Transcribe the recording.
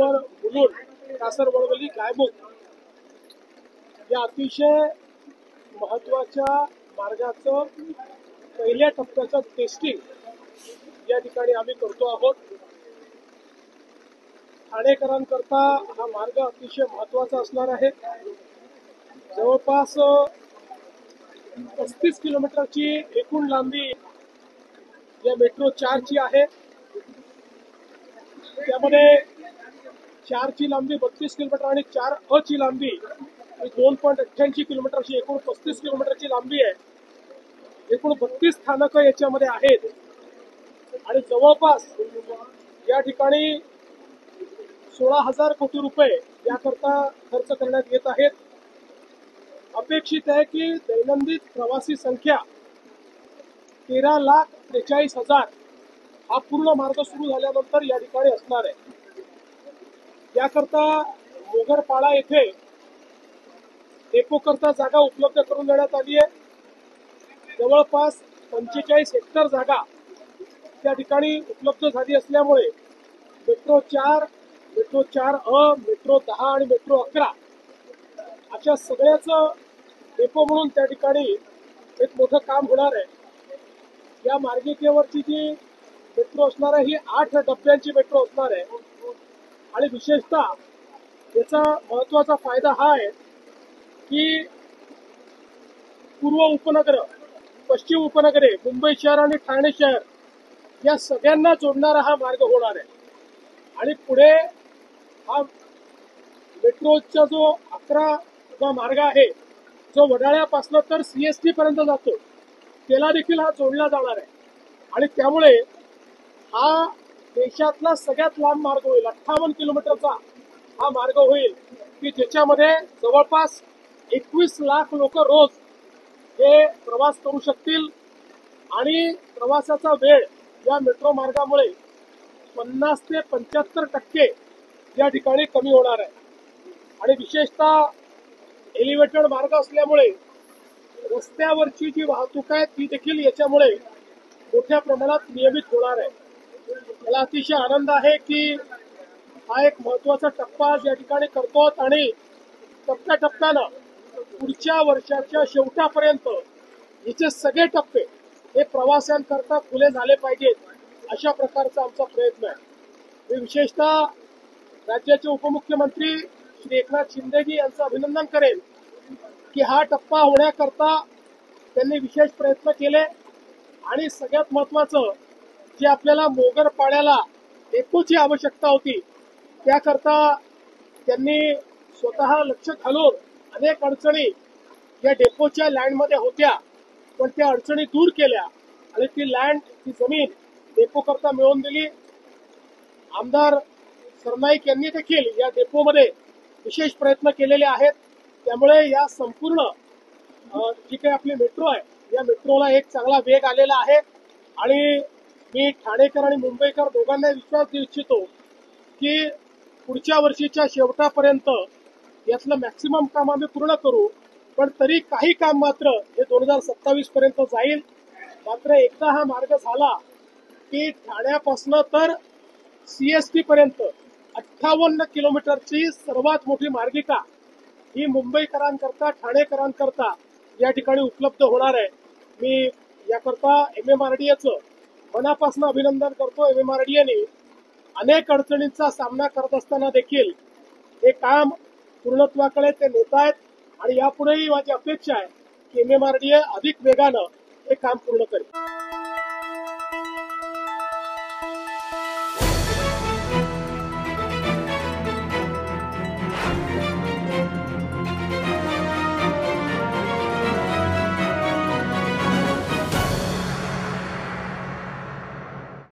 नगर मुलुंड कासरवडवली गायमुख या अतिशय महत्वाच्या मार्गाचं पहिल्या टप्प्याचं टेस्टिंग या ठिकाणी आम्ही करतो आहोत। ठाणेकरांकरता हा मार्ग अतिशय महत्वाचा असणार आहे। जवळपास 35 किलोमीटरची एकूण लांबी या मेट्रो 4 ची आहे। त्यामध्ये 4 ची लांबी 32 किलोमीटर आणि 4 ची लांबी 2.88 किलोमीटरची एकूण 35 किलोमीटरची लांबी आहे। एकूण 32 स्थानकं याच्यामध्ये आहेत आणि जवळपास या ठिकाणी 16,000 कोटी रुपये याकरता खर्च करण्यात येत आहेत। अपेक्षित आहे की दैनंदिन प्रवासी संख्या 13,43,000 हा पूर्ण मार्ग सुरू झाल्यानंतर या ठिकाणी असणार आहे। याकरता मोगरपाडा येथे डेपो करता जागा उपलब्ध करून देण्यात आली आहे। जवळपास 45 हेक्टर जागा त्या ठिकाणी उपलब्ध झाली असल्यामुळे मेट्रो 4, मेट्रो 4A, मेट्रो 10 आणि मेट्रो 11 अशा सगळ्याच डेपो म्हणून त्या ठिकाणी एक मोठं काम होणार आहे। या मार्गिकेवरची जी मेट्रो असणार आहे ही 8 डब्यांची मेट्रो असणार आहे आणि विशेषतः याचा महत्वाचा फायदा हा आहे की पूर्व उपनगर, पश्चिम उपनगरे, मुंबई शहर आणि ठाणे शहर या सगळ्यांना जोडणारा हा मार्ग होणार आहे आणि पुढे हा मेट्रोचा जो 11 मार्ग आहे जो वडाळ्यापासून तर CST पर्यंत जातो त्याला देखील हा जोडला जाणार आहे आणि त्यामुळे हा देशातला सगळ्यात लांब मार्ग होईल। 58 किलोमीटरचा हा मार्ग होईल की ज्याच्यामध्ये जवळपास 21 लाख लोक रोज हे प्रवास करू शकतील आणि प्रवासाचा वेळ या मेट्रो मार्गामुळे 50 ते 75% या ठिकाणी कमी होणार आहे आणि विशेषतः एलिव्हेटेड मार्ग असल्यामुळे रस्त्यावरची जी वाहतूक आहे ती देखील याच्यामुळे मोठ्या प्रमाणात नियमित होणार आहे। मला अतिशय आनंद आहे की हा एक महत्वाचा टप्पा या ठिकाणी करतो आणि टप्प्याटप्प्यानं पुढच्या वर्षाच्या शेवटापर्यंत याचे सगळे टप्पे हे प्रवाशांकरता खुले झाले पाहिजेत अशा प्रकारचा आमचा प्रयत्न आहे। मी विशेषतः राज्याचे उपमुख्यमंत्री श्री एकनाथ शिंदेजी यांचं अभिनंदन करेन की हा टप्पा होण्याकरता त्यांनी विशेष प्रयत्न केले आणि सगळ्यात महत्वाचं जे आपल्याला मोगरपाड्याला डेपोची आवश्यकता होती त्याकरता त्यांनी स्वतः लक्ष घालून अनेक अडचणी या डेपोच्या लँडमध्ये होत्या पण त्या अडचणी दूर केल्या आणि ती लँड, ती जमीन डेपो करता मिळवून दिली। आमदार सरनाईक यांनी देखील या डेपोमध्ये विशेष प्रयत्न केलेले आहेत। त्यामुळे या संपूर्ण जी काही आपली मेट्रो आहे या मेट्रोला एक चांगला वेग आलेला आहे आणि मी ठाणेकर आणि मुंबईकर दोघांना विश्वास देऊ इच्छितो की पुढच्या वर्षीच्या शेवटापर्यंत यातलं मॅक्सिमम काम आम्ही पूर्ण करू पण तरी काही काम मात्र हे 2027 पर्यंत जाईल। मात्र एकदा हा मार्ग झाला की ठाण्यापासून तर CST पर्यंत 58 किलोमीटरची सर्वात मोठी मार्गिका ही मुंबईकरांकरता, ठाणेकरांकरता या ठिकाणी उपलब्ध होणार आहे। मी याकरता MMRDAचं मनापासून अभिनंदन करतो। MMRDAने अनेक अडचणींचा सामना करत असताना देखील हे काम पूर्णत्वाकडे ते नेत आहेत आणि यापुढेही माझी अपेक्षा आहे की MMRDA अधिक वेगानं हे काम पूर्ण करेल।